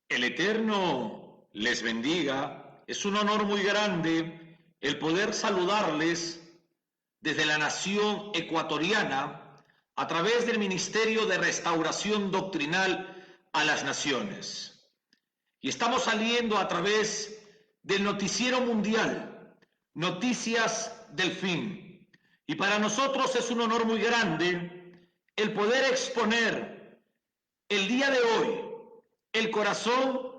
El Eterno les bendiga. Es un honor muy grande el poder saludarles desde la nación ecuatoriana a través del Ministerio de Restauración Doctrinal a las Naciones. Y estamos saliendo a través del noticiero mundial, Noticias del Fin. Y para nosotros es un honor muy grande el poder exponer el día de hoy el corazón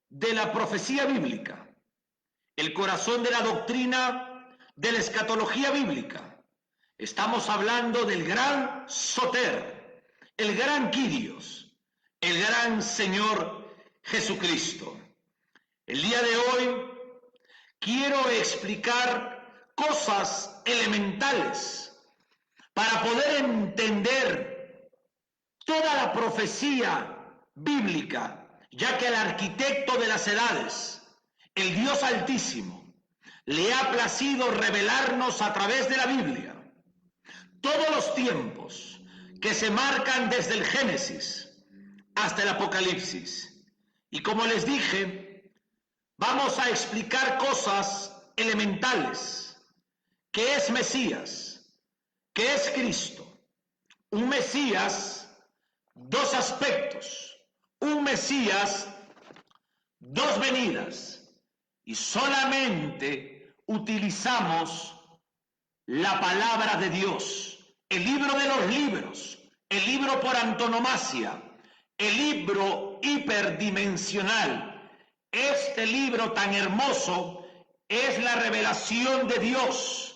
de la profecía bíblica, el corazón de la doctrina de la escatología bíblica. Estamos hablando del gran Soter, el gran Kyrios, el gran Señor Jesucristo. El día de hoy quiero explicar cosas elementales para poder entender toda la profecía bíblica, ya que el arquitecto de las edades, el Dios Altísimo, le ha placido revelarnos a través de la Biblia todos los tiempos que se marcan desde el Génesis hasta el Apocalipsis. Y como les dije, vamos a explicar cosas elementales. ¿Qué es Mesías? ¿Qué es Cristo? Un Mesías, dos aspectos. Un Mesías, dos venidas. Y solamente utilizamos la palabra de Dios, el libro de los libros, el libro por antonomasia, el libro hiperdimensional. Este libro tan hermoso es la revelación de Dios,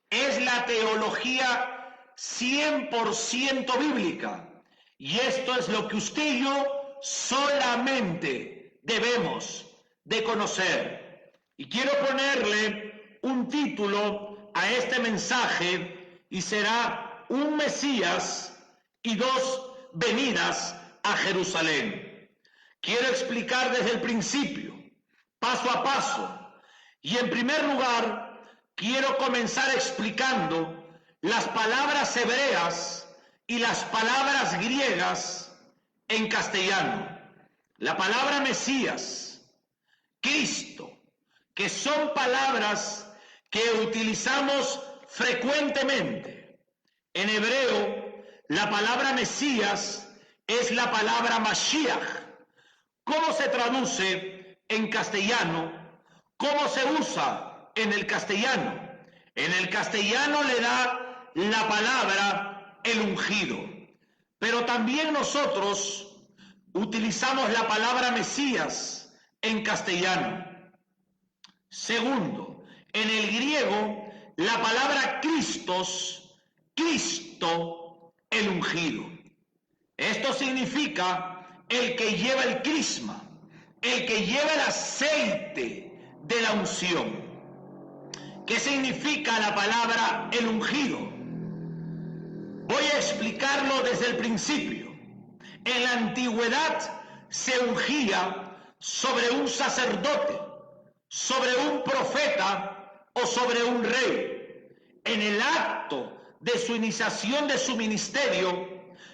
es la teología 100% bíblica. Y esto es lo que usted y yo solamente debemos de conocer. Y quiero ponerle un título a este mensaje y será un Mesías y dos venidas a Jerusalén. Quiero explicar desde el principio, paso a paso. Y en primer lugar, quiero comenzar explicando las palabras hebreas y las palabras griegas en castellano. La palabra Mesías, Cristo, que son palabras que utilizamos frecuentemente. En hebreo, la palabra Mesías es la palabra Mashiach. ¿Cómo se traduce en castellano? ¿Cómo se usa en el castellano? En el castellano le da la palabra el ungido. Pero también nosotros utilizamos la palabra Mesías en castellano. Segundo, en el griego, la palabra Christos, Cristo, el ungido. Esto significa el que lleva el crisma, el que lleva el aceite de la unción. ¿Qué significa la palabra el ungido? Voy a explicarlo desde el principio. En la antigüedad se ungía sobre un sacerdote, sobre un profeta o sobre un rey. En el acto de su iniciación de su ministerio,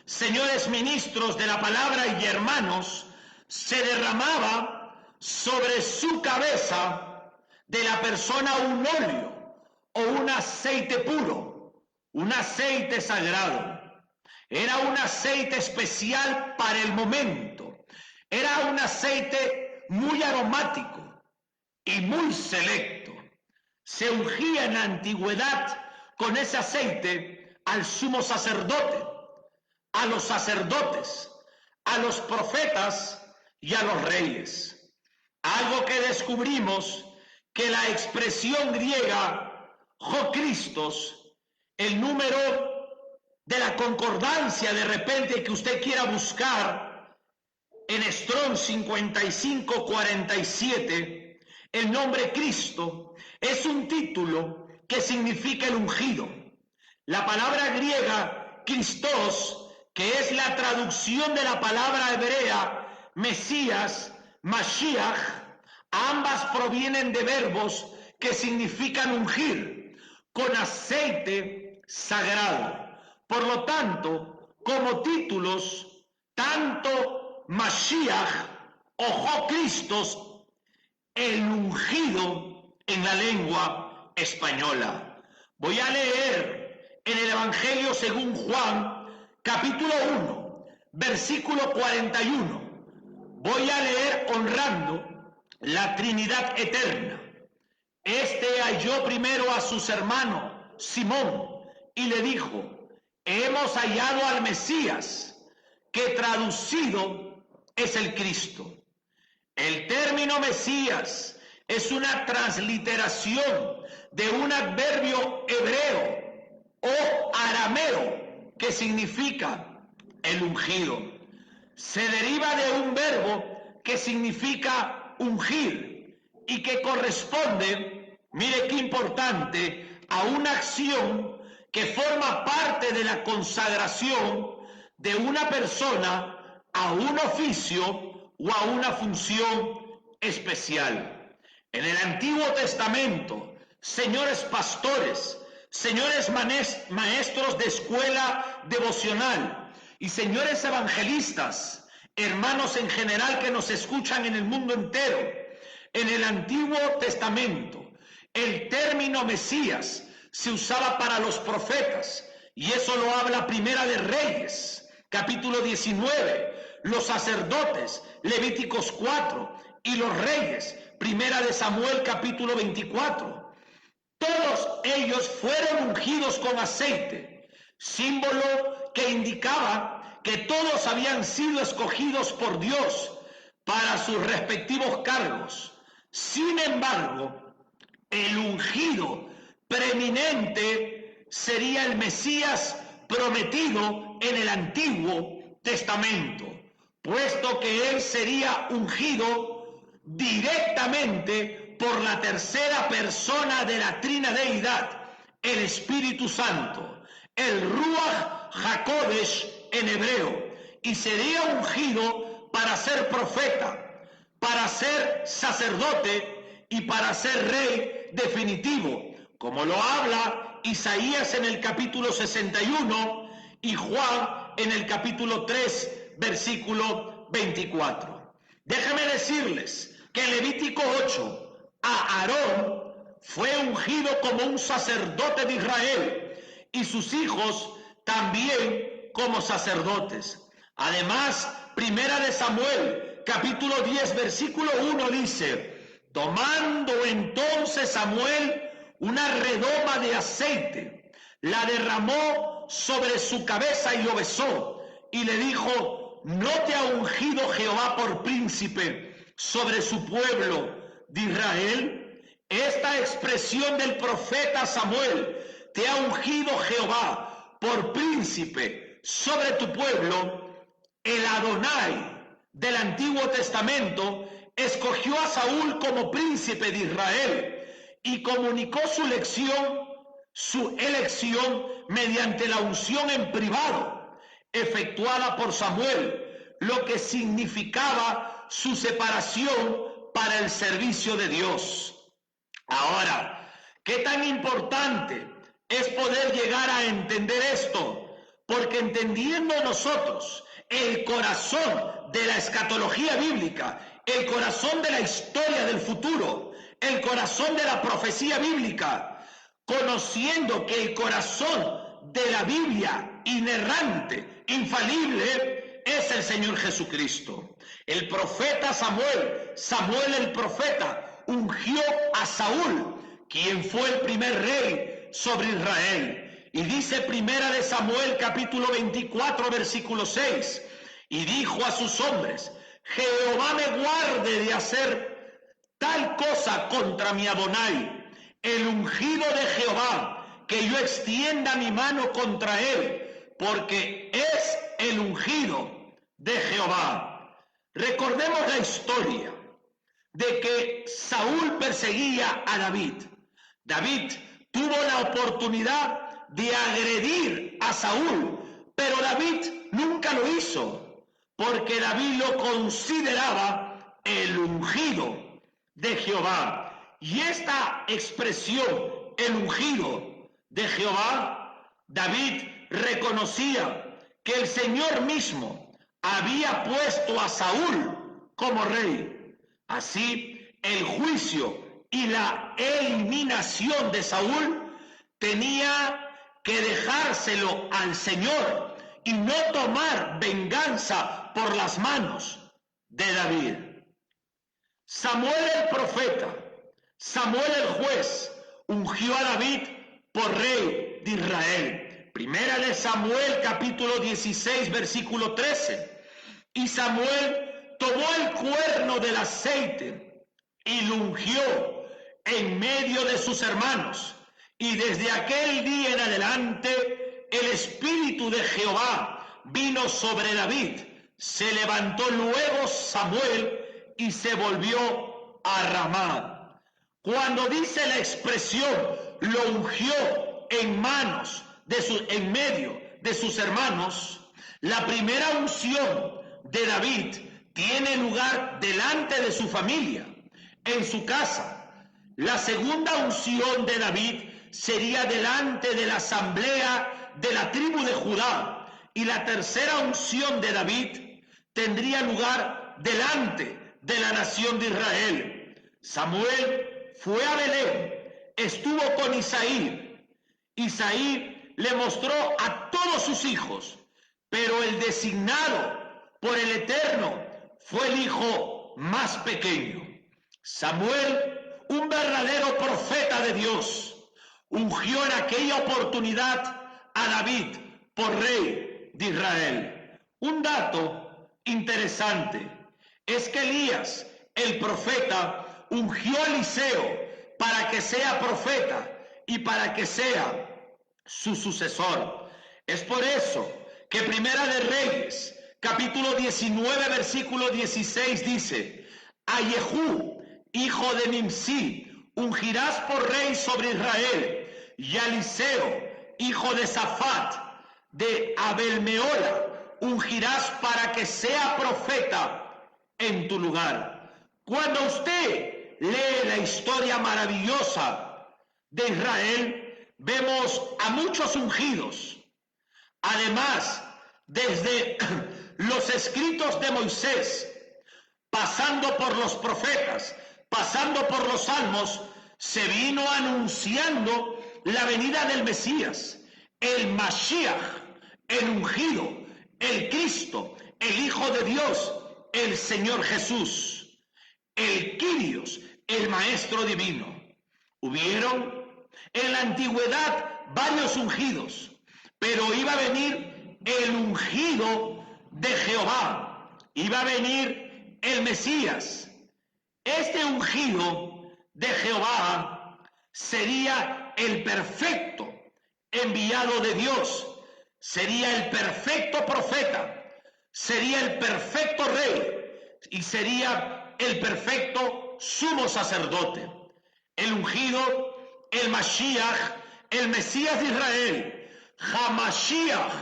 señores ministros de la palabra y hermanos, se derramaba sobre su cabeza de la persona un óleo o un aceite puro, un aceite sagrado. Era un aceite especial para el momento. Era un aceite muy aromático y muy selecto. Se ungía en la antigüedad con ese aceite al sumo sacerdote, a los sacerdotes, a los profetas y a los reyes. Algo que descubrimos que la expresión griega Jocristos, el número de la concordancia de repente que usted quiera buscar en Strong 5547, el nombre Cristo es un título que significa el ungido. La palabra griega Christos, que es la traducción de la palabra hebrea Mesías, Mashiach, ambas provienen de verbos que significan ungir con aceite sagrado. Por lo tanto, como títulos, tanto Mashiach ojo Cristos, el ungido en la lengua española. Voy a leer en el Evangelio según Juan, capítulo 1, versículo 41. Voy a leer honrando la Trinidad eterna. Este halló primero a sus hermanos, Simón, y le dijo: hemos hallado al Mesías, que traducido es el Cristo. El término Mesías es una transliteración de un adverbio hebreo o arameo que significa el ungido. Se deriva de un verbo que significa ungir y que corresponde, mire qué importante, a una acción que forma parte de la consagración de una persona a un oficio o a una función especial. En el Antiguo Testamento, señores pastores, señores maestros de escuela devocional y señores evangelistas, hermanos en general que nos escuchan en el mundo entero, en el Antiguo Testamento, el término Mesías se usaba para los profetas, y eso lo habla Primera de Reyes, capítulo 19, los sacerdotes, Levíticos 4, y los reyes, Primera de Samuel, capítulo 24. Todos ellos fueron ungidos con aceite, símbolo que indicaba que todos habían sido escogidos por Dios para sus respectivos cargos. Sin embargo, el ungido preeminente sería el Mesías prometido en el Antiguo Testamento, puesto que él sería ungido directamente por la tercera persona de la Trinadeidad, el Espíritu Santo, el Ruach HaKodesh en hebreo, y sería ungido para ser profeta, para ser sacerdote y para ser rey definitivo, como lo habla Isaías en el capítulo 61 y Juan en el capítulo 3, versículo 24. Déjenme decirles que en Levítico 8, a Aarón fue ungido como un sacerdote de Israel y sus hijos también como sacerdotes. Además, Primera de Samuel, capítulo 10, versículo 1 dice: tomando entonces Samuel una redoma de aceite, la derramó sobre su cabeza y lo besó, y le dijo: ¿no te ha ungido Jehová por príncipe sobre su pueblo de Israel? Esta expresión del profeta Samuel: te ha ungido Jehová por príncipe sobre tu pueblo, el Adonai del Antiguo Testamento escogió a Saúl como príncipe de Israel y comunicó su elección mediante la unción en privado efectuada por Samuel, lo que significaba su separación para el servicio de Dios. Ahora, ¿qué tan importante es poder llegar a entender esto? Porque entendiendo nosotros el corazón de la escatología bíblica, el corazón de la historia del futuro, el corazón de la profecía bíblica, conociendo que el corazón de la Biblia inerrante, infalible, es el Señor Jesucristo. El profeta Samuel el profeta, ungió a Saúl, quien fue el primer rey sobre Israel. Y dice Primera de Samuel capítulo 24 versículo 6, y dijo a sus hombres: Jehová me guarde de hacer tal cosa contra mi Adonai, el ungido de Jehová, que yo extienda mi mano contra él, porque es el ungido de Jehová. Recordemos la historia de que Saúl perseguía a David. David tuvo la oportunidad de agredir a Saúl, pero David nunca lo hizo, porque David lo consideraba el ungido de Jehová. Y esta expresión, el ungido de Jehová, David reconocía que el Señor mismo había puesto a Saúl como rey. Así, el juicio y la eliminación de Saúl tenía que dejárselo al Señor y no tomar venganza por las manos de David. Samuel el profeta, Samuel el juez, ungió a David por rey de Israel. Primera de Samuel, capítulo 16, versículo 13. Y Samuel tomó el cuerno del aceite y lo ungió en medio de sus hermanos. Y desde aquel día en adelante, el Espíritu de Jehová vino sobre David. Se levantó luego Samuel y se volvió a Ramá. Cuando dice la expresión, lo ungió en medio de sus hermanos, la primera unción de David tiene lugar delante de su familia, en su casa. La segunda unción de David sería delante de la asamblea de la tribu de Judá, y la tercera unción de David tendría lugar delante de la nación de Israel. Samuel fue a Belén, estuvo con Isaí. Isaí le mostró a todos sus hijos, pero el designado por el Eterno fue el hijo más pequeño. Samuel, un verdadero profeta de Dios, ungió en aquella oportunidad a David por rey de Israel. Un dato interesante es que Elías, el profeta, ungió a Eliseo para que sea profeta y para que sea su sucesor. Es por eso que Primera de Reyes, capítulo 19, versículo 16 dice: a Jehú, hijo de Nimsi, ungirás por rey sobre Israel, y a Eliseo, hijo de Safat, de Abel-Mehola, ungirás para que sea profeta en tu lugar. Cuando usted lee la historia maravillosa de Israel, vemos a muchos ungidos. Además, desde los escritos de Moisés, pasando por los profetas, pasando por los salmos, se vino anunciando la venida del Mesías, el Mashiach, el ungido, el Cristo, el Hijo de Dios, el Señor Jesús, el Kyrios, el Maestro Divino. Hubieron en la antigüedad varios ungidos, pero iba a venir el ungido de Jehová, iba a venir el Mesías. Este ungido de Jehová sería el perfecto enviado de Dios, sería el perfecto profeta, sería el perfecto rey y sería el perfecto sumo sacerdote. El ungido, el Mashiach, el Mesías de Israel, Hamashiach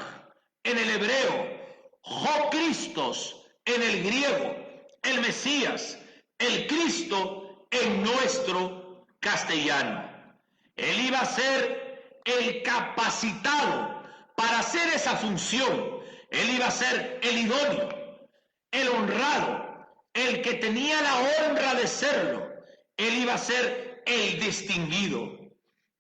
en el hebreo, Jo-Cristos en el griego, el Mesías, el Cristo en nuestro castellano. Él iba a ser el capacitado para hacer esa función. Él iba a ser el idóneo, el honrado, el que tenía la honra de serlo. Él iba a ser el distinguido,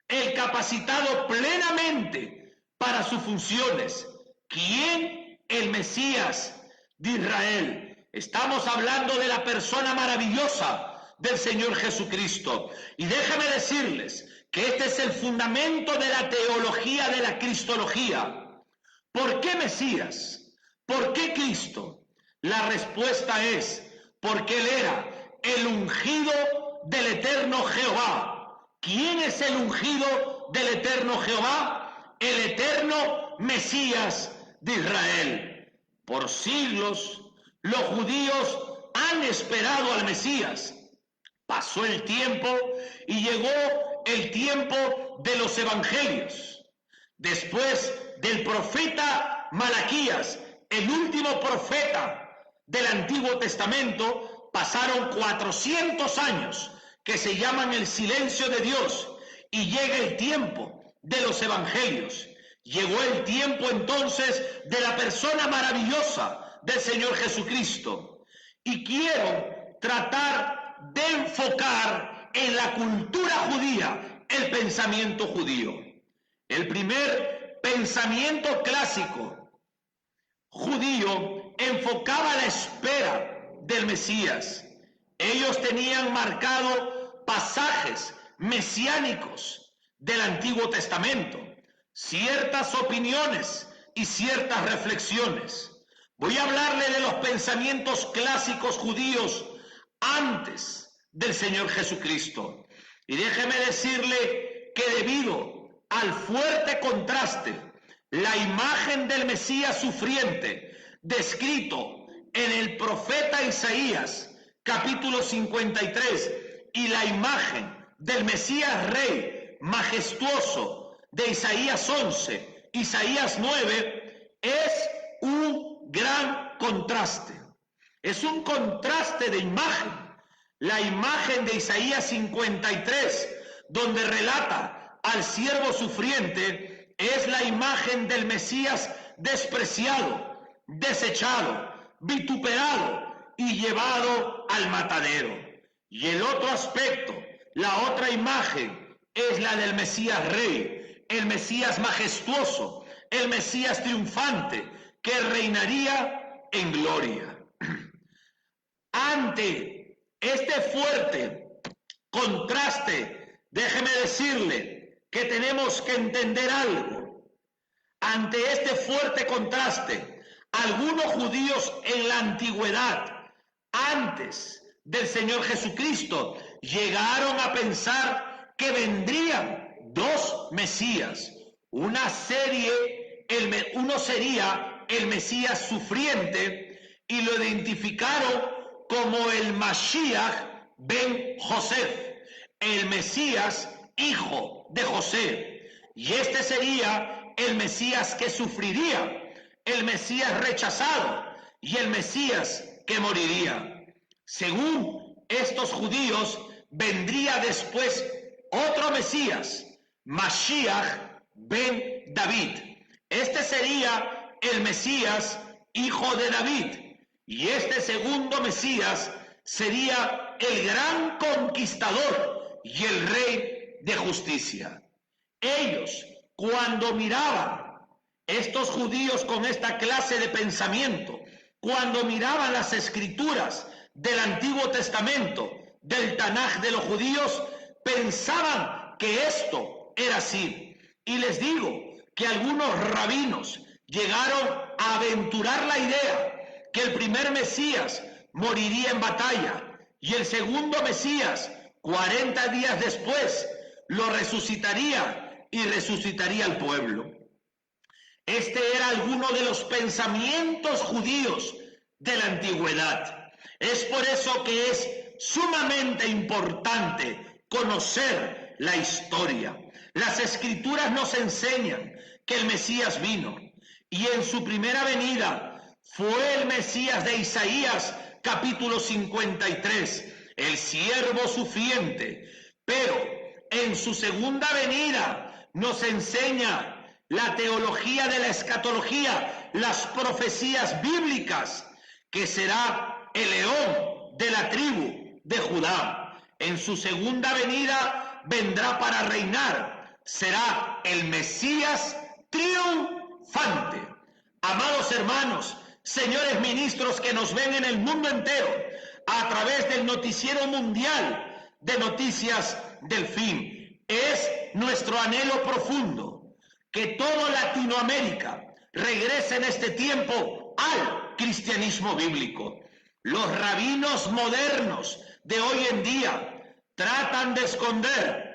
el capacitado plenamente para sus funciones. ¿Quién? El Mesías de Israel. Estamos hablando de la persona maravillosa del Señor Jesucristo. Y déjame decirles que este es el fundamento de la teología de la cristología. ¿Por qué Mesías? ¿Por qué Cristo? La respuesta es porque Él era el ungido del eterno Jehová. ¿Quién es el ungido del eterno Jehová? El eterno Mesías de Israel. Por siglos los judíos han esperado al Mesías. Pasó el tiempo y llegó el tiempo de los evangelios. Después del profeta Malaquías, el último profeta del Antiguo Testamento, pasaron 400 años que se llaman el silencio de Dios, y llega el tiempo de los evangelios. Llegó el tiempo entonces de la persona maravillosa del Señor Jesucristo. y quiero tratar de enfocar en la cultura judía el pensamiento judío. El primer pensamiento clásico judío enfocaba la espera del Mesías. Ellos tenían marcado pasajes mesiánicos del Antiguo Testamento, ciertas opiniones y ciertas reflexiones. Voy a hablarle de los pensamientos clásicos judíos antes del Señor Jesucristo. Y déjeme decirle que debido al fuerte contraste, la imagen del Mesías sufriente, descrito en el profeta Isaías, capítulo 53, y la imagen del Mesías Rey majestuoso de Isaías 11, Isaías 9, es un gran contraste. Es un contraste de imagen. La imagen de Isaías 53, donde relata al siervo sufriente, es la imagen del Mesías despreciado, desechado, vituperado y llevado al matadero. Y el otro aspecto, la otra imagen, es la del Mesías Rey, el Mesías majestuoso, el Mesías triunfante, que reinaría en gloria. Ante este fuerte contraste, déjeme decirle que tenemos que entender algo. Ante este fuerte contraste, algunos judíos en la antigüedad, antes del Señor Jesucristo, llegaron a pensar que vendrían dos Mesías. Uno sería el Mesías sufriente y lo identificaron como el Mashiach ben Joseph, el Mesías hijo de José. Y este sería el Mesías que sufriría, el Mesías rechazado y el Mesías que moriría. Según estos judíos, vendría después otro Mesías, Mashiach ben David. Este sería el Mesías hijo de David. Y este segundo Mesías sería el gran conquistador y el rey de justicia. Ellos, cuando miraban, estos judíos con esta clase de pensamiento, cuando miraban las escrituras del Antiguo Testamento, del Tanaj de los judíos, pensaban que esto era así. Y les digo que algunos rabinos llegaron a aventurar la idea que el primer Mesías moriría en batalla y el segundo Mesías, 40 días después, lo resucitaría y resucitaría al pueblo. Este era alguno de los pensamientos judíos de la antigüedad. Es por eso que es sumamente importante conocer la historia. Las escrituras nos enseñan que el Mesías vino y en su primera venida fue el Mesías de Isaías, capítulo 53, el siervo sufriente. Pero en su segunda venida nos enseña la teología de la escatología, las profecías bíblicas, que será el león de la tribu de Judá. En su segunda venida vendrá para reinar, será el Mesías triunfante. Amados hermanos, señores ministros que nos ven en el mundo entero a través del noticiero mundial de Noticias del Fin, es nuestro anhelo profundo que toda Latinoamérica regrese en este tiempo al cristianismo bíblico. Los rabinos modernos de hoy en día tratan de esconder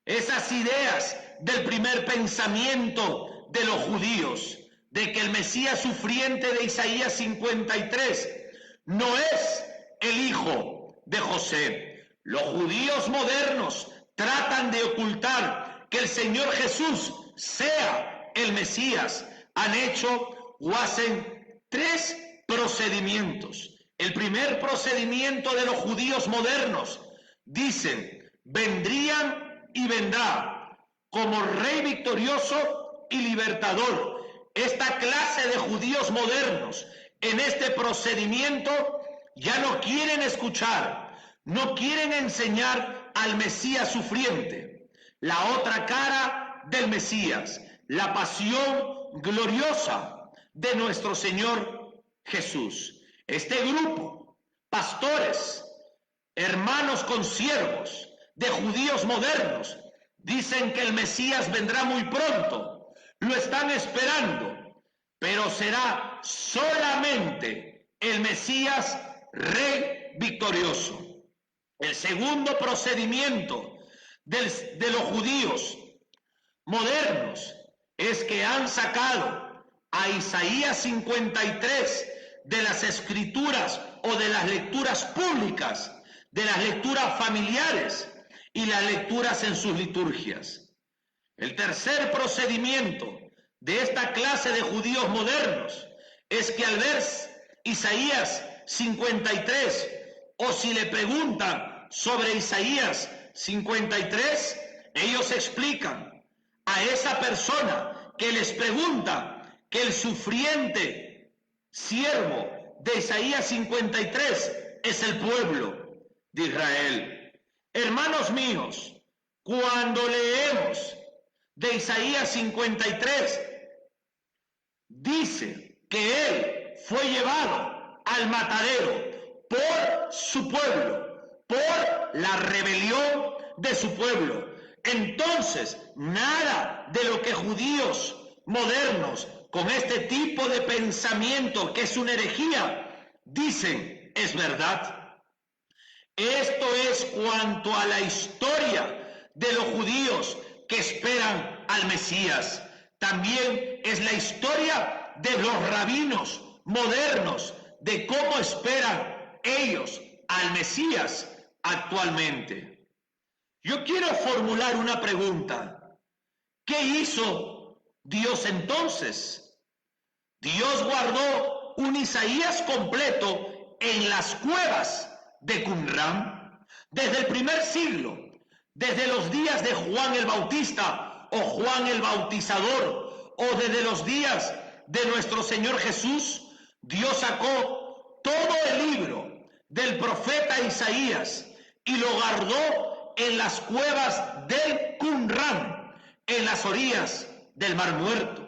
esas ideas del primer pensamiento de los judíos, de que el Mesías sufriente de Isaías 53 no es el hijo de José. Los judíos modernos tratan de ocultar que el Señor Jesús sea el Mesías. Han hecho o hacen tres procedimientos. El primer procedimiento de los judíos modernos, dicen, vendrían y vendrá como rey victorioso y libertador. Esta clase de judíos modernos en este procedimiento ya no quieren escuchar, no quieren enseñar al Mesías sufriente, la otra cara del Mesías, la pasión gloriosa de nuestro Señor Jesús. Este grupo, pastores, hermanos consiervos de judíos modernos, dicen que el Mesías vendrá muy pronto, lo están esperando, pero será solamente el Mesías rey victorioso. El segundo procedimiento de los judíos modernos es que han sacado a Isaías 53 de las escrituras o de las lecturas públicas, de las lecturas familiares y las lecturas en sus liturgias. El tercer procedimiento de esta clase de judíos modernos es que al ver Isaías 53, o si le preguntan sobre Isaías 53, ellos explican a esa persona que les pregunta que el sufriente siervo de Isaías 53 es el pueblo de Israel. Hermanos míos, cuando leemos de Isaías 53, dice que él fue llevado al matadero por su pueblo, por la rebelión de su pueblo. Entonces, nada de lo que judíos modernos con este tipo de pensamiento, que es una herejía, dicen es verdad. Esto es cuanto a la historia de los judíos que esperan al Mesías. También es la historia de los rabinos modernos, de cómo esperan ellos al Mesías actualmente. Yo quiero formular una pregunta. ¿Qué hizo Dios entonces? Dios guardó un Isaías completo en las cuevas de Qumran desde el primer siglo, desde los días de Juan el Bautista o Juan el Bautizador, o desde los días de nuestro Señor Jesús. Dios sacó todo el libro del profeta Isaías y lo guardó en las cuevas del Qumran, en las orillas del Mar Muerto.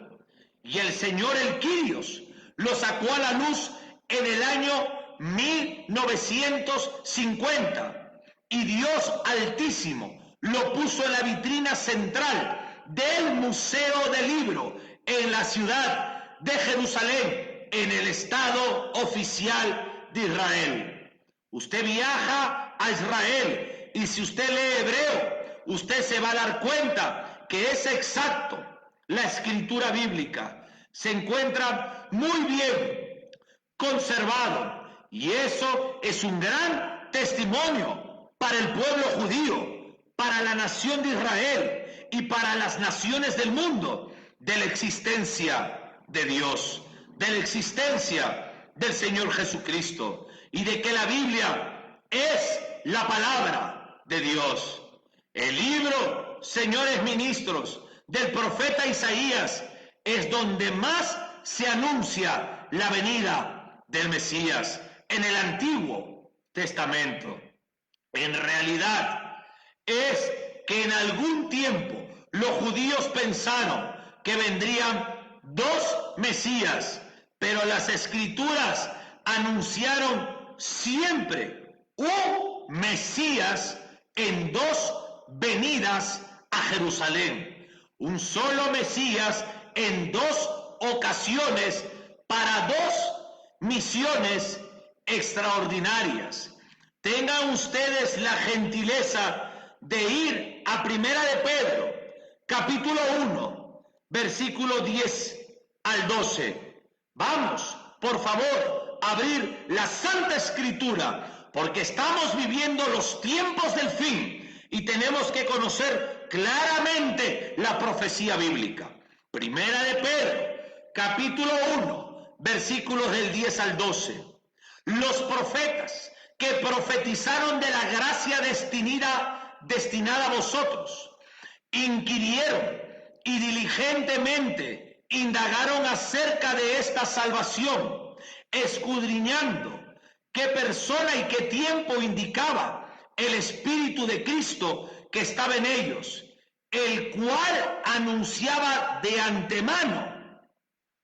Y el Señor el Quirios lo sacó a la luz en el año 1950. Y Dios Altísimo lo puso en la vitrina central del Museo del Libro en la ciudad de Jerusalén, en el Estado oficial de Israel. Usted viaja a Israel y si usted lee hebreo, usted se va a dar cuenta que es exacto. La escritura bíblica se encuentra muy bien conservado y eso es un gran testimonio para el pueblo judío, para la nación de Israel y para las naciones del mundo de la existencia de Dios, de la existencia del Señor Jesucristo y de que la Biblia es la palabra de Dios. El libro, señores ministros, del profeta Isaías es donde más se anuncia la venida del Mesías en el Antiguo Testamento. En realidad es que en algún tiempo los judíos pensaron que vendrían dos Mesías, pero las Escrituras anunciaron siempre un Mesías en dos venidas a Jerusalén. Un solo Mesías en dos ocasiones para dos misiones extraordinarias. Tengan ustedes la gentileza de ir a Primera de Pedro, capítulo 1, versículo 10 al 12. Vamos, por favor, a abrir la Santa Escritura, porque estamos viviendo los tiempos del fin y tenemos que conocer claramente la profecía bíblica. Primera de Pedro, capítulo 1, versículos del 10 al 12. Los profetas que profetizaron de la gracia destinada a vosotros, inquirieron y diligentemente indagaron acerca de esta salvación, escudriñando qué persona y qué tiempo indicaba el Espíritu de Cristo que estaba en ellos, el cual anunciaba de antemano,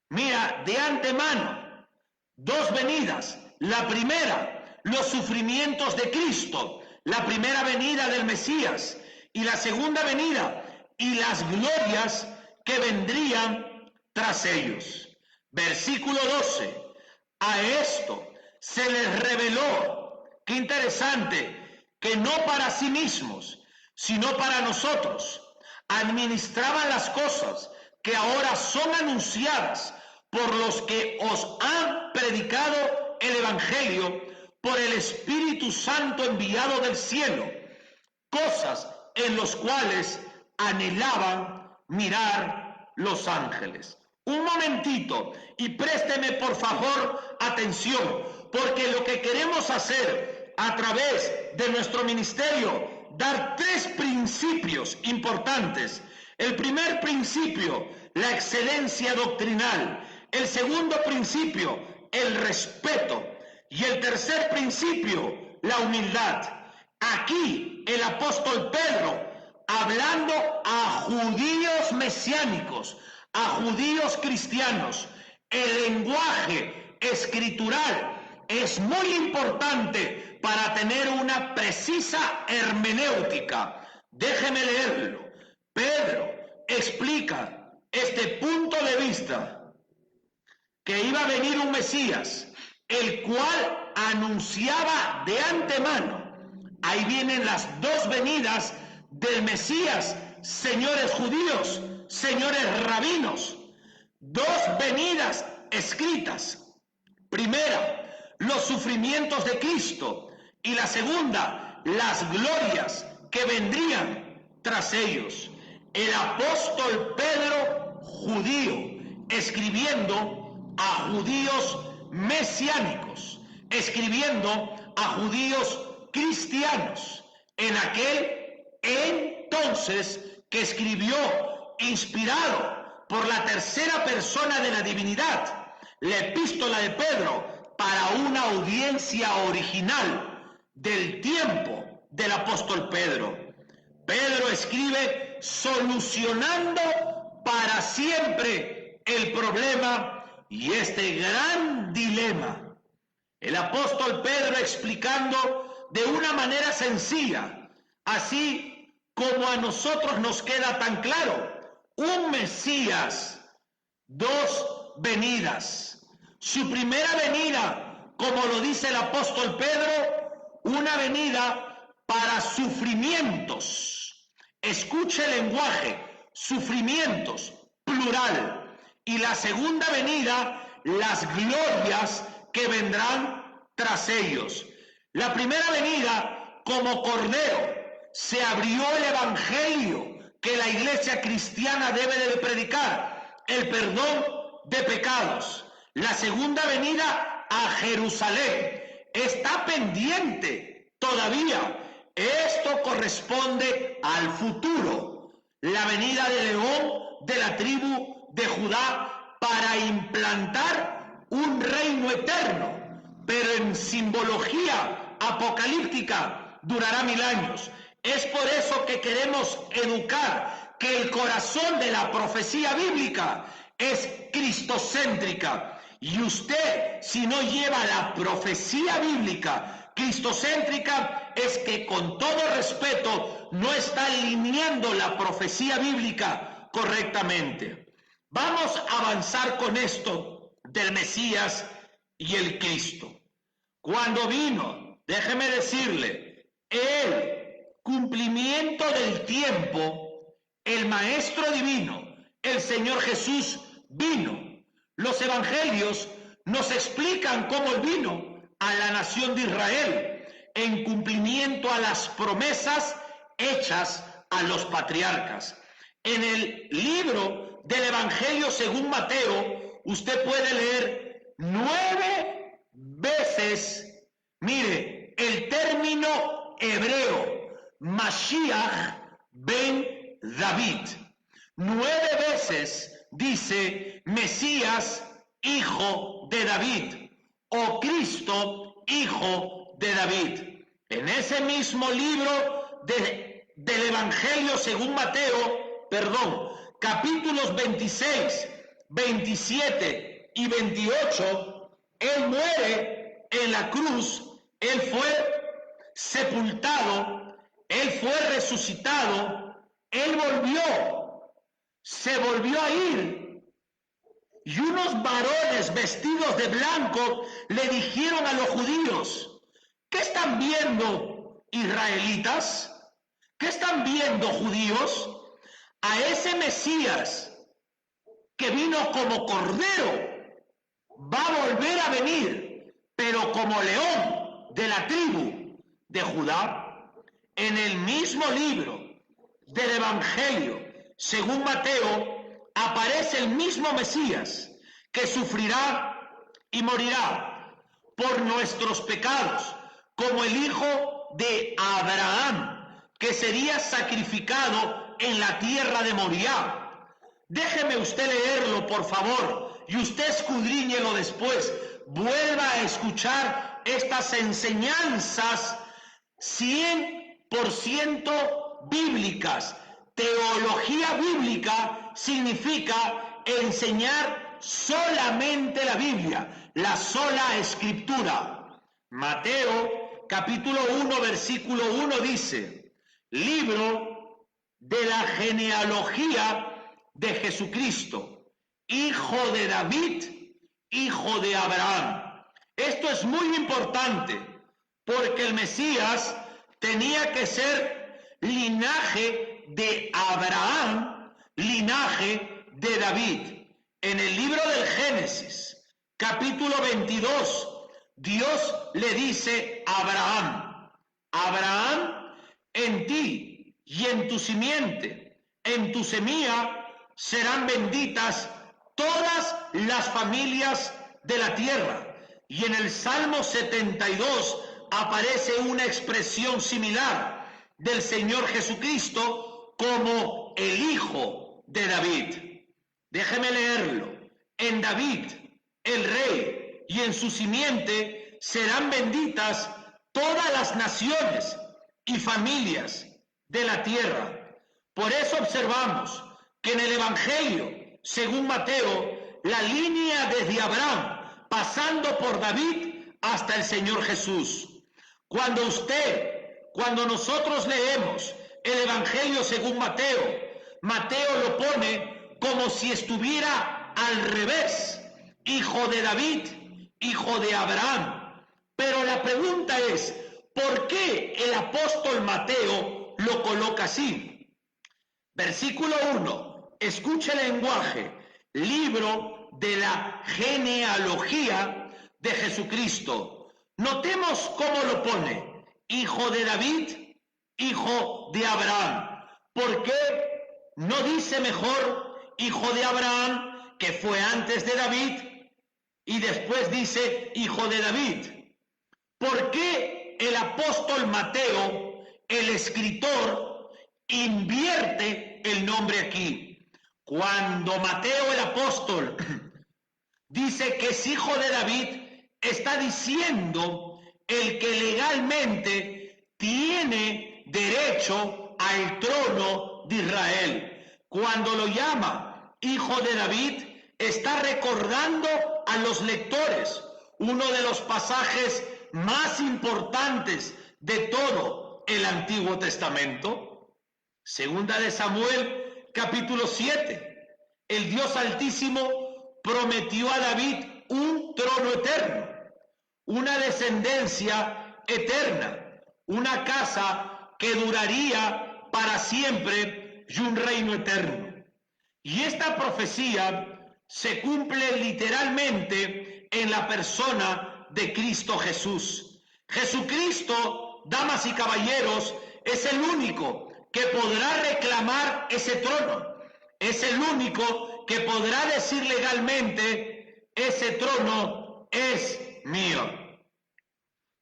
mira, de antemano, dos venidas. La primera, los sufrimientos de Cristo, la primera venida del Mesías, y la segunda venida y las glorias que vendrían tras ellos. Versículo 12. A esto se les reveló, qué interesante, que no para sí mismos, sino para nosotros, administraban las cosas que ahora son anunciadas por los que os han predicado el Evangelio por el Espíritu Santo enviado del cielo, cosas en los cuales anhelaban mirar los ángeles. Un momentito y présteme por favor atención, porque lo que queremos hacer a través de nuestro ministerio, dar tres principios importantes. El primer principio, la excelencia doctrinal. El segundo principio, el respeto. Y el tercer principio, la humildad. Aquí el apóstol Pedro, hablando a judíos mesiánicos, a judíos cristianos, el lenguaje escritural es muy importante para tener una precisa hermenéutica. Déjeme leerlo. Pedro explica este punto de vista, que iba a venir un Mesías, el cual anunciaba de antemano. Ahí vienen las dos venidas del Mesías, señores judíos, señores rabinos. Dos venidas escritas. Primera, los sufrimientos de Cristo, y la segunda, las glorias que vendrían tras ellos. El apóstol Pedro, judío, escribiendo a judíos mesiánicos, escribiendo a judíos cristianos, en aquel entonces que escribió, inspirado por la tercera persona de la divinidad, la epístola de Pedro, para una audiencia original del tiempo del apóstol Pedro. Pedro escribe solucionando para siempre el problema y este gran dilema. El apóstol Pedro explicando de una manera sencilla, así como a nosotros nos queda tan claro, un Mesías, dos venidas. Su primera venida, como lo dice el apóstol Pedro, una venida para sufrimientos. Escuche el lenguaje, sufrimientos, plural. Y la segunda venida, las glorias que vendrán tras ellos. La primera venida, como cordero, se abrió el evangelio que la iglesia cristiana debe de predicar, el perdón de pecados. La segunda venida a Jerusalén está pendiente todavía. Esto corresponde al futuro, la venida de León de la tribu de Judá para implantar un reino eterno, pero en simbología apocalíptica durará 1000 años. Es por eso que queremos educar que el corazón de la profecía bíblica es cristocéntrica. Y usted, si no lleva la profecía bíblica cristocéntrica, es que con todo respeto no está alineando la profecía bíblica correctamente. Vamos a avanzar con esto del Mesías y el Cristo. Cuando vino, déjeme decirle, el cumplimiento del tiempo, el Maestro Divino, el Señor Jesús vino. Los evangelios nos explican cómo Él vino a la nación de Israel en cumplimiento a las promesas hechas a los patriarcas. En el libro del Evangelio según Mateo, usted puede leer 9 veces, mire, el término hebreo, Mashiach ben David. 9 veces dice Mesías, hijo de David. o Cristo, hijo de David. En ese mismo libro del Evangelio según Mateo, capítulos 26, 27 y 28, Él muere en la cruz, Él fue sepultado, Él fue resucitado, Él se volvió a ir. Y unos varones vestidos de blanco le dijeron a los judíos: ¿qué están viendo, israelitas? ¿Qué están viendo, judíos? A ese Mesías que vino como cordero va a volver a venir, pero como león de la tribu de Judá. En el mismo libro del Evangelio según Mateo aparece el mismo Mesías que sufrirá y morirá por nuestros pecados, como el hijo de Abraham, que sería sacrificado en la tierra de Moriah. Déjeme usted leerlo, por favor, y usted escudriñelo después. Vuelva a escuchar estas enseñanzas 100% bíblicas. Teología bíblica significa enseñar solamente la Biblia, la sola escritura. Mateo capítulo 1 versículo 1 dice: libro de la genealogía de Jesucristo, hijo de David, hijo de Abraham. Esto es muy importante porque el Mesías tenía que ser linaje de Abraham, linaje de David. En el libro del Génesis, capítulo 22, Dios le dice a Abraham: Abraham, en ti y en tu simiente, en tu semilla, serán benditas todas las familias de la tierra. Y en el Salmo 72 aparece una expresión similar del Señor Jesucristo como el hijo de David. Déjeme leerlo. En David, el rey, y en su simiente serán benditas todas las naciones y familias de la tierra. Por eso observamos que en el Evangelio, según Mateo, la línea desde Abraham, pasando por David hasta el Señor Jesús. Cuando nosotros leemos el Evangelio según Mateo, Mateo lo pone como si estuviera al revés: hijo de David, hijo de Abraham. Pero la pregunta es, ¿por qué el apóstol Mateo lo coloca así? Versículo 1, escuche el lenguaje: libro de la genealogía de Jesucristo. Notemos cómo lo pone: hijo de David, hijo de Abraham. ¿Por qué no dice mejor hijo de Abraham, que fue antes de David, y después dice hijo de David? ¿Por qué el apóstol Mateo, el escritor, invierte el nombre aquí? Cuando Mateo el apóstol dice que es hijo de David, está diciendo el que legalmente tiene derecho al trono de Israel. Cuando lo llama hijo de David, está recordando a los lectores uno de los pasajes más importantes de todo el Antiguo Testamento. Segunda de Samuel, capítulo 7. El Dios Altísimo prometió a David un trono eterno, una descendencia eterna, una casa que duraría para siempre y un reino eterno. Y esta profecía se cumple literalmente en la persona de Cristo Jesús. Jesucristo, damas y caballeros, es el único que podrá reclamar ese trono. Es el único que podrá decir legalmente: ese trono es mío.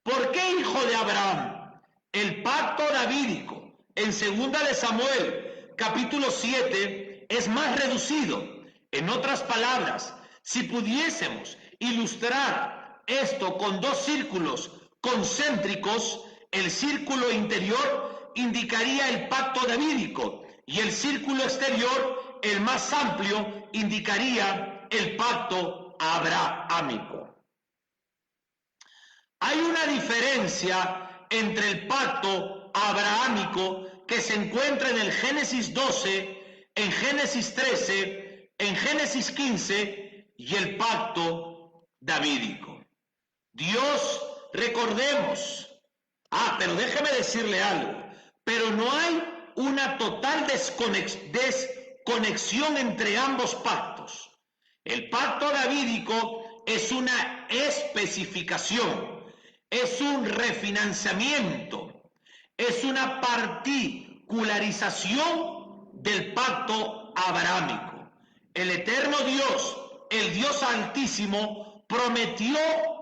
¿Por qué hijo de Abraham? El pacto davídico en segunda de Samuel, capítulo 7, es más reducido. En otras palabras, si pudiésemos ilustrar esto con dos círculos concéntricos, el círculo interior indicaría el pacto davídico y el círculo exterior, el más amplio, indicaría el pacto abrahámico. Hay una diferencia entre el pacto abrahámico que se encuentra en el Génesis 12, en Génesis 13, en Génesis 15 y el pacto davídico. Dios, recordemos, pero déjeme decirle algo, pero no hay una total desconexión entre ambos pactos. El pacto davídico es una especificación, es un refinanciamiento, es una particularización del pacto abrahámico. El eterno Dios, el Dios altísimo, prometió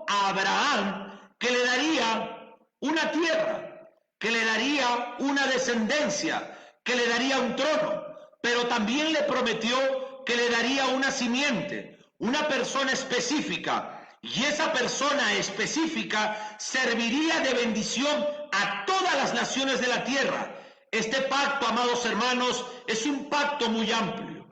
a Abraham que le daría una tierra, que le daría una descendencia, que le daría un trono, pero también le prometió que le daría una simiente, una persona específica, y esa persona específica serviría de bendición a todas las naciones de la tierra. Este pacto, amados hermanos, es un pacto muy amplio.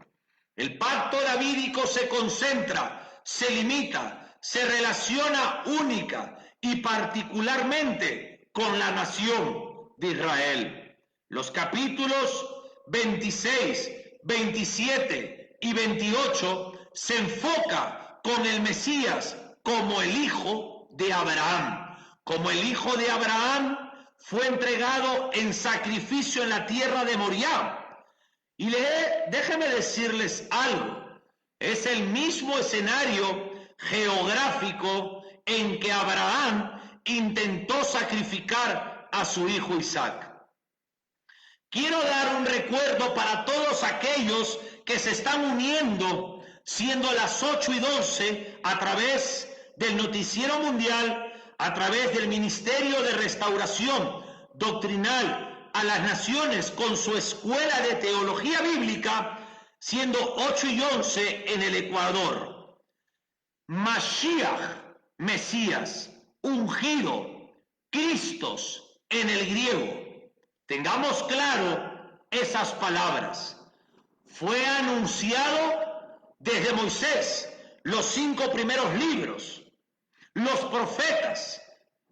El pacto davídico se concentra, se limita, se relaciona única y particularmente con la nación de Israel. Los capítulos 26, 27 y 28 se enfoca con el Mesías como el hijo de Abraham. Como el hijo de Abraham fue entregado en sacrificio en la tierra de Moriah. Y déjenme decirles algo, es el mismo escenario geográfico en que Abraham intentó sacrificar a su hijo Isaac. Quiero dar un recuerdo para todos aquellos que se están uniendo, siendo las 8:12, a través del Noticiero Mundial, a través del Ministerio de Restauración Doctrinal a las Naciones con su Escuela de Teología Bíblica, siendo 8:11 en el Ecuador. Mashiach, Mesías, ungido, Cristos en el griego. Tengamos claro esas palabras. Fue anunciado desde Moisés, los 5 primeros libros, los profetas,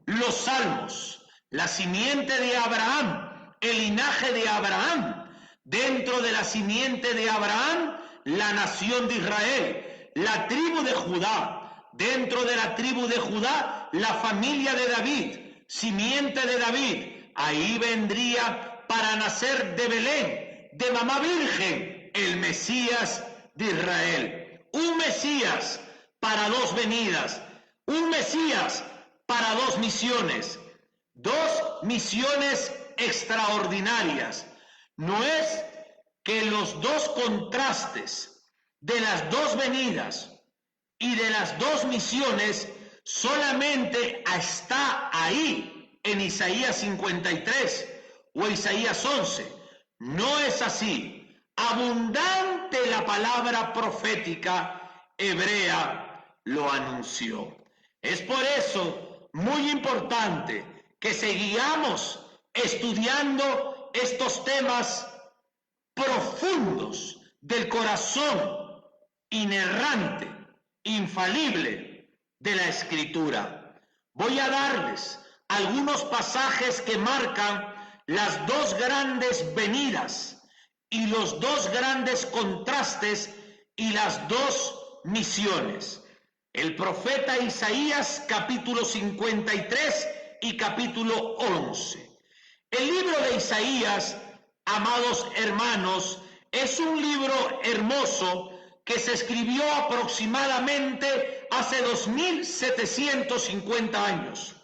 los salmos, la simiente de Abraham, el linaje de Abraham, dentro de la simiente de Abraham, la nación de Israel, la tribu de Judá, dentro de la tribu de Judá, la familia de David, simiente de David. Ahí vendría para nacer de Belén, de mamá virgen, el Mesías de Israel. Un Mesías para 2 venidas, un Mesías para 2 misiones, 2 misiones extraordinarias. No es que los 2 contrastes de las 2 venidas y de las 2 misiones solamente está ahí en Isaías 53 o Isaías 11. No es así. Abundante la palabra profética hebrea lo anunció. Es por eso muy importante que seguamos estudiando estos temas profundos del corazón inerrante, infalible de la Escritura. Voy a darles algunos pasajes que marcan las 2 grandes venidas y los 2 grandes contrastes y las 2 misiones. El profeta Isaías, capítulo 53 y capítulo 11. El libro de Isaías, amados hermanos, es un libro hermoso que se escribió aproximadamente hace 2750 años.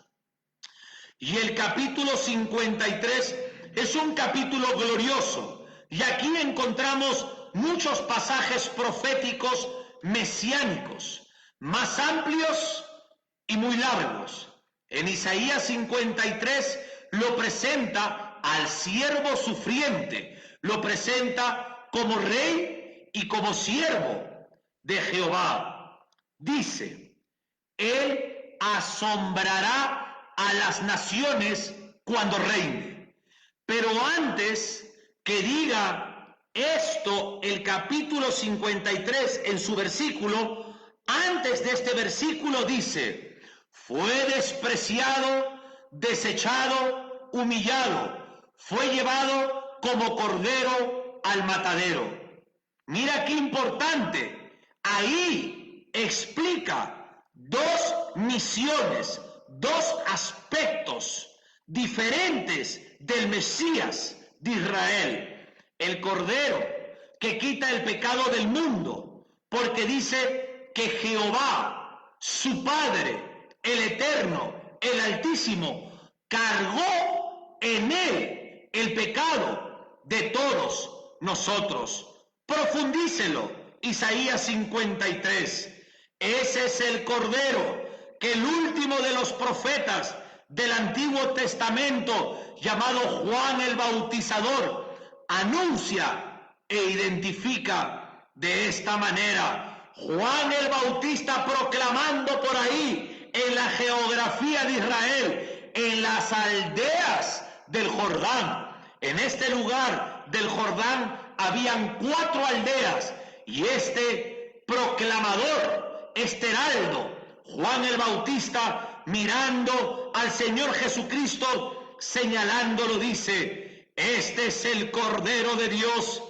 Y el capítulo 53 es un capítulo glorioso. Y aquí encontramos muchos pasajes proféticos mesiánicos, más amplios y muy largos. En Isaías 53 lo presenta al siervo sufriente, lo presenta como rey y como siervo de Jehová. Dice, Él asombrará a las naciones cuando reine. Pero antes que diga esto, el capítulo 53 en su versículo, antes de este versículo dice: fue despreciado, desechado, humillado, fue llevado como cordero al matadero. Mira qué importante, ahí explica dos misiones, dos aspectos diferentes del Mesías de Israel. El Cordero que quita el pecado del mundo, porque dice que Jehová, su Padre, el Eterno, el Altísimo, cargó en él el pecado de todos nosotros. Profundícelo, Isaías 53. Ese es el Cordero que el último de los profetas del Antiguo Testamento, llamado Juan el Bautizador, anuncia e identifica de esta manera. Juan el Bautista proclamando por ahí en la geografía de Israel, en las aldeas del Jordán. En este lugar del Jordán habían 4 aldeas y este proclamador, este heraldo, Juan el Bautista, mirando al Señor Jesucristo, señalándolo, dice: este es el Cordero de Dios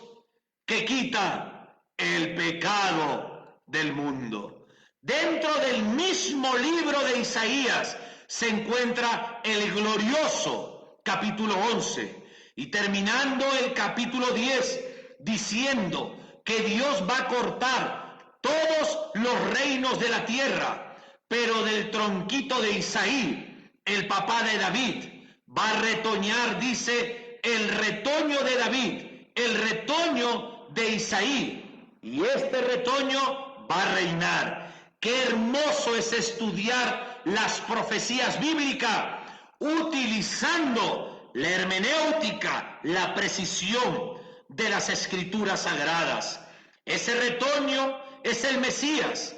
que quita el pecado del mundo. Dentro del mismo libro de Isaías se encuentra el glorioso capítulo 11 y terminando el capítulo 10 diciendo que Dios va a cortar todos los reinos de la tierra, pero del tronquito de Isaí, el papá de David, va a retoñar, dice, el retoño de David, el retoño de Isaí, y este retoño va a reinar. Qué hermoso es estudiar las profecías bíblicas utilizando la hermenéutica, la precisión de las escrituras sagradas. Ese retoño es el Mesías.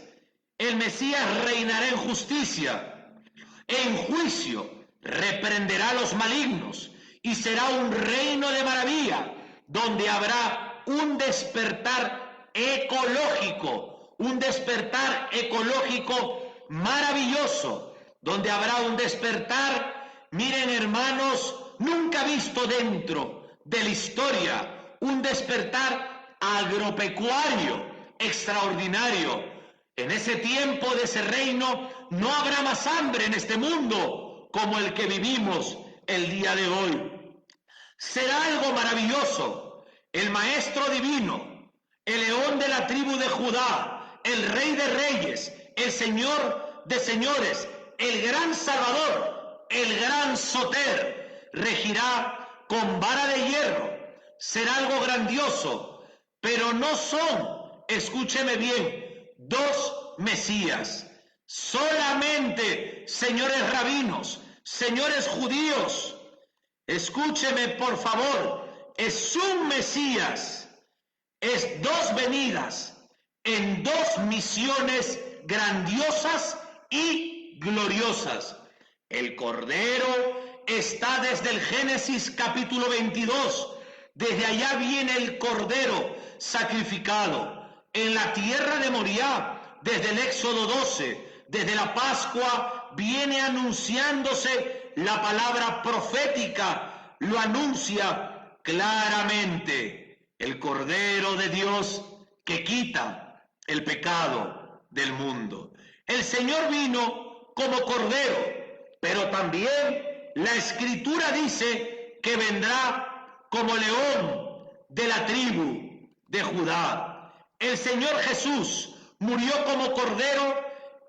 El Mesías reinará en justicia, en juicio, reprenderá a los malignos y será un reino de maravilla donde habrá un despertar ecológico, maravilloso, donde habrá un despertar, miren hermanos, nunca visto dentro de la historia, un despertar agropecuario extraordinario. En ese tiempo de ese reino no habrá más hambre en este mundo como el que vivimos el día de hoy. Será algo maravilloso. El Maestro Divino, el León de la tribu de Judá, el Rey de Reyes, el Señor de Señores, el Gran Salvador, el Gran Soter, regirá con vara de hierro. Será algo grandioso, pero no son, escúcheme bien, 2 Mesías. Solamente, señores rabinos, señores judíos, escúcheme por favor, es un Mesías, es 2 venidas en 2 misiones grandiosas y gloriosas. El Cordero está desde el Génesis capítulo 22. Desde allá viene el Cordero sacrificado en la tierra de Moriah, desde el Éxodo 12, desde la Pascua viene anunciándose la palabra profética, lo anuncia claramente, el Cordero de Dios que quita el pecado del mundo. El Señor vino como Cordero, pero también la Escritura dice que vendrá como león de la tribu de Judá. El Señor Jesús murió como cordero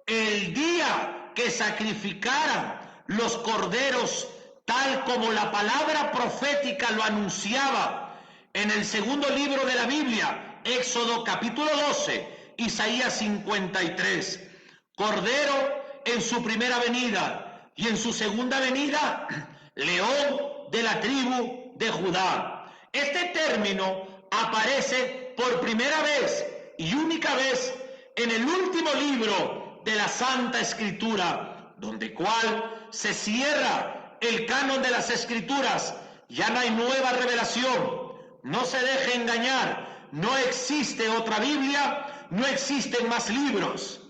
el día que sacrificaran los corderos, tal como la palabra profética lo anunciaba en el segundo libro de la Biblia, Éxodo capítulo 12, Isaías 53. Cordero en su primera venida y en su segunda venida, león de la tribu de Judá. Este término aparece por primera vez y única vez en el último libro de la Santa Escritura, donde cual se cierra el canon de las Escrituras. Ya no hay nueva revelación. No se deje engañar. No existe otra Biblia, no existen más libros.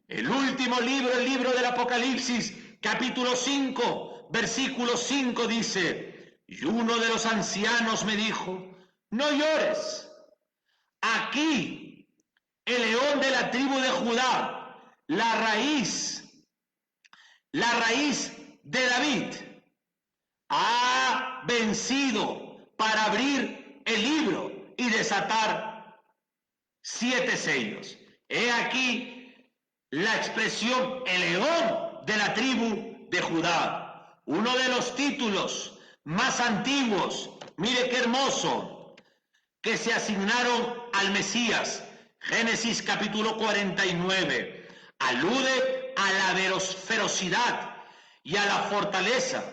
El último libro, el libro del Apocalipsis, capítulo 5, versículo 5 dice: y uno de los ancianos me dijo, no llores. Aquí el león de la tribu de Judá, la raíz de David, ha vencido para abrir el libro y desatar 7 sellos. He aquí la expresión el león de la tribu de Judá, uno de los títulos más antiguos, mire qué hermoso, que se asignaron al Mesías. Génesis capítulo 49 alude a la ferocidad y a la fortaleza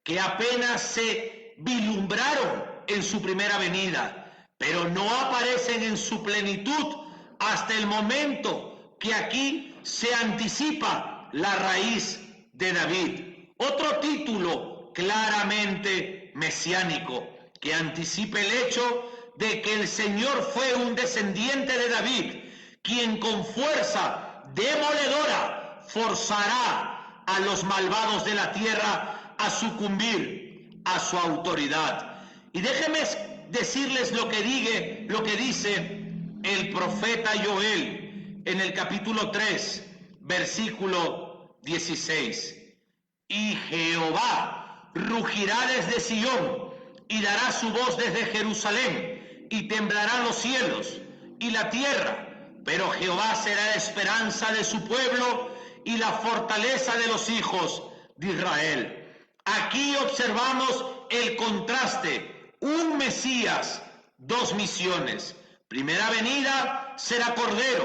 que apenas se vislumbraron en su primera venida, pero no aparecen en su plenitud hasta el momento que aquí se anticipa la raíz de David. Otro título claramente mesiánico que anticipa el hecho de que el Señor fue un descendiente de David, quien con fuerza demoledora forzará a los malvados de la tierra a sucumbir a su autoridad. Y déjenme decirles lo que dice el profeta Joel en el capítulo 3, versículo 16. Y Jehová rugirá desde Sión y dará su voz desde Jerusalén, y temblarán los cielos y la tierra, pero Jehová será la esperanza de su pueblo y la fortaleza de los hijos de Israel. Aquí observamos el contraste: un Mesías, 2 misiones. Primera venida será Cordero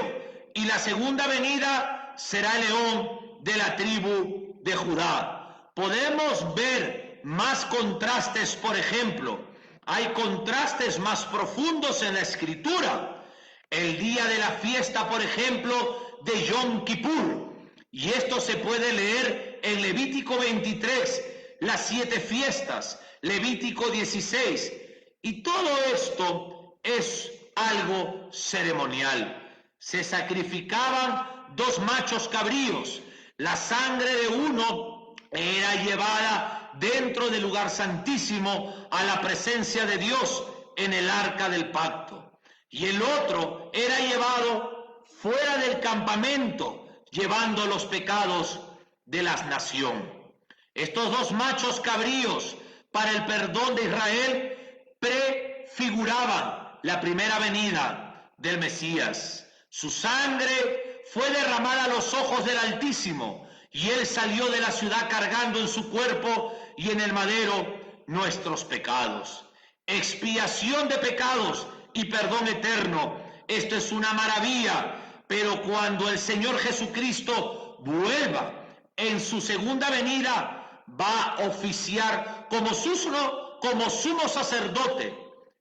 y la segunda venida será el león de la tribu de Judá. Podemos ver más contrastes, por ejemplo, hay contrastes más profundos en la Escritura. El día de la fiesta, por ejemplo, de Yom Kippur, y esto se puede leer en Levítico 23, las 7 fiestas, Levítico 16, y todo esto es algo ceremonial. Se sacrificaban 2 machos cabríos, la sangre de uno era llevada dentro del lugar santísimo a la presencia de Dios en el arca del pacto, y el otro era llevado fuera del campamento, llevando los pecados de la nación. Estos 2 machos cabríos para el perdón de Israel prefiguraban la primera venida del Mesías. Su sangre fue derramada a los ojos del Altísimo, y él salió de la ciudad cargando en su cuerpo y en el madero nuestros pecados. Expiación de pecados y perdón eterno. Esto es una maravilla, pero cuando el Señor Jesucristo vuelva en su segunda venida, va a oficiar como sumo sacerdote.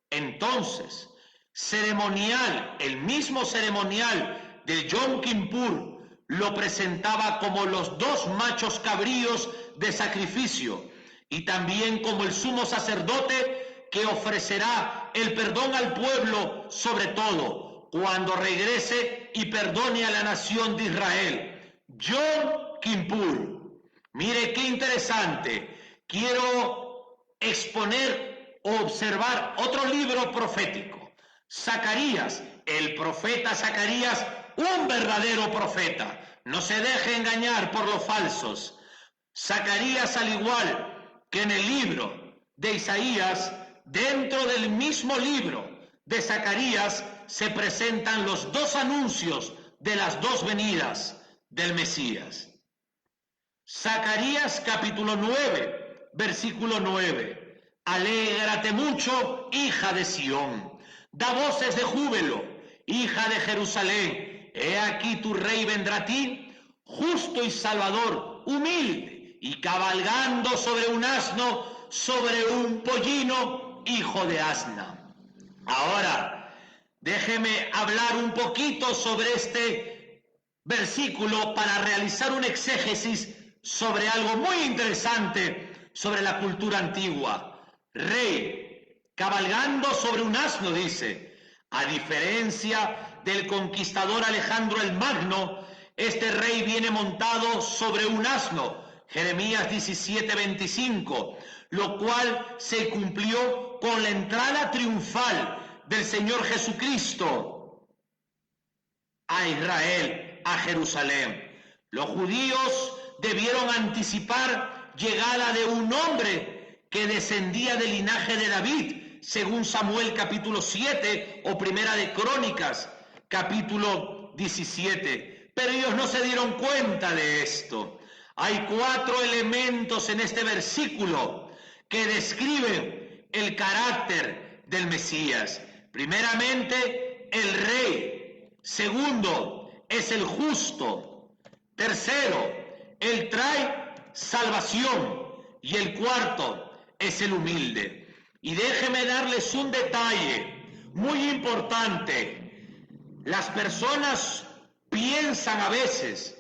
Entonces, ceremonial, el mismo ceremonial de Yom Kippur lo presentaba como los 2 machos cabríos de sacrificio, y también como el sumo sacerdote que ofrecerá el perdón al pueblo, sobre todo cuando regrese y perdone a la nación de Israel. Yom Kippur. Mire qué interesante. Quiero exponer o observar otro libro profético. Zacarías, el profeta Zacarías, un verdadero profeta. No se deje engañar por los falsos. Zacarías, al igual que en el libro de Isaías, dentro del mismo libro de Zacarías se presentan los 2 anuncios de las 2 venidas del Mesías. Zacarías capítulo 9, versículo 9. Alégrate mucho, hija de Sión. Da voces de júbilo, hija de Jerusalén. He aquí tu rey vendrá a ti, justo y salvador, humilde, y cabalgando sobre un asno, sobre un pollino, hijo de asna. Ahora, déjeme hablar un poquito sobre este versículo para realizar un exégesis sobre algo muy interesante sobre la cultura antigua. Rey, cabalgando sobre un asno, dice. A diferencia del conquistador Alejandro el Magno, este rey viene montado sobre un asno. Jeremías 17:25, lo cual se cumplió con la entrada triunfal del Señor Jesucristo a Israel, a Jerusalén. Los judíos debieron anticipar llegada de un hombre que descendía del linaje de David, según Samuel capítulo 7 o Primera de Crónicas capítulo 17. Pero ellos no se dieron cuenta de esto. Hay 4 elementos en este versículo que describen el carácter del Mesías. Primeramente, el rey. Segundo, es el justo. Tercero, él trae salvación. Y el cuarto, es el humilde. Y déjeme darles un detalle muy importante. Las personas piensan a veces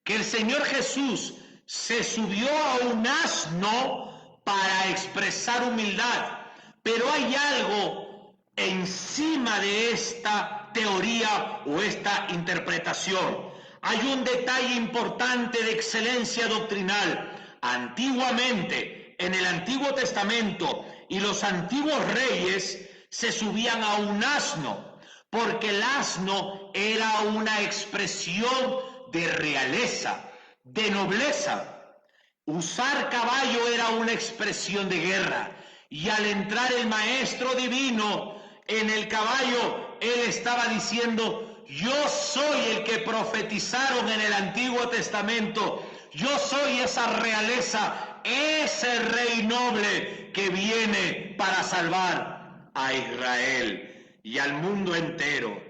que el Señor Jesús se subió a un asno para expresar humildad, pero hay algo encima de esta teoría o esta interpretación. Hay un detalle importante de excelencia doctrinal. Antiguamente, en el Antiguo Testamento, y los antiguos reyes se subían a un asno, porque el asno era una expresión de realeza, de nobleza. Usar caballo era una expresión de guerra, y al entrar el maestro divino en el caballo, él estaba diciendo: yo soy el que profetizaron en el Antiguo Testamento, yo soy esa realeza, ese rey noble que viene para salvar a Israel y al mundo entero.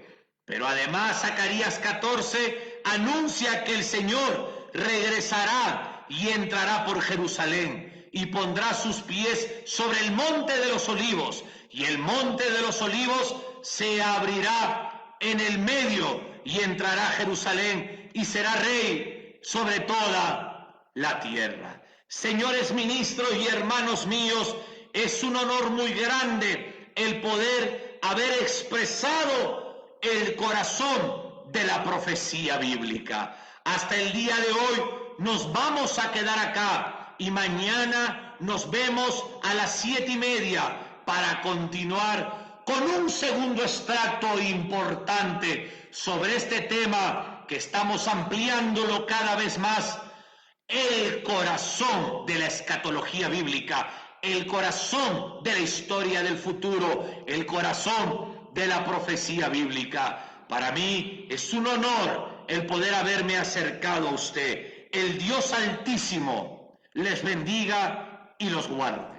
Pero además Zacarías 14 anuncia que el Señor regresará y entrará por Jerusalén y pondrá sus pies sobre el monte de los olivos, y el monte de los olivos se abrirá en el medio y entrará a Jerusalén y será rey sobre toda la tierra. Señores ministros y hermanos míos, es un honor muy grande el poder haber expresado el corazón de la profecía bíblica. Hasta el día de hoy nos vamos a quedar acá y mañana nos vemos a las 7:30 para continuar con un segundo extracto importante sobre este tema que estamos ampliándolo cada vez más. El corazón de la escatología bíblica, el corazón de la historia del futuro, el corazón de la profecía bíblica. Para mí es un honor el poder haberme acercado a usted. El Dios Altísimo les bendiga y los guarde.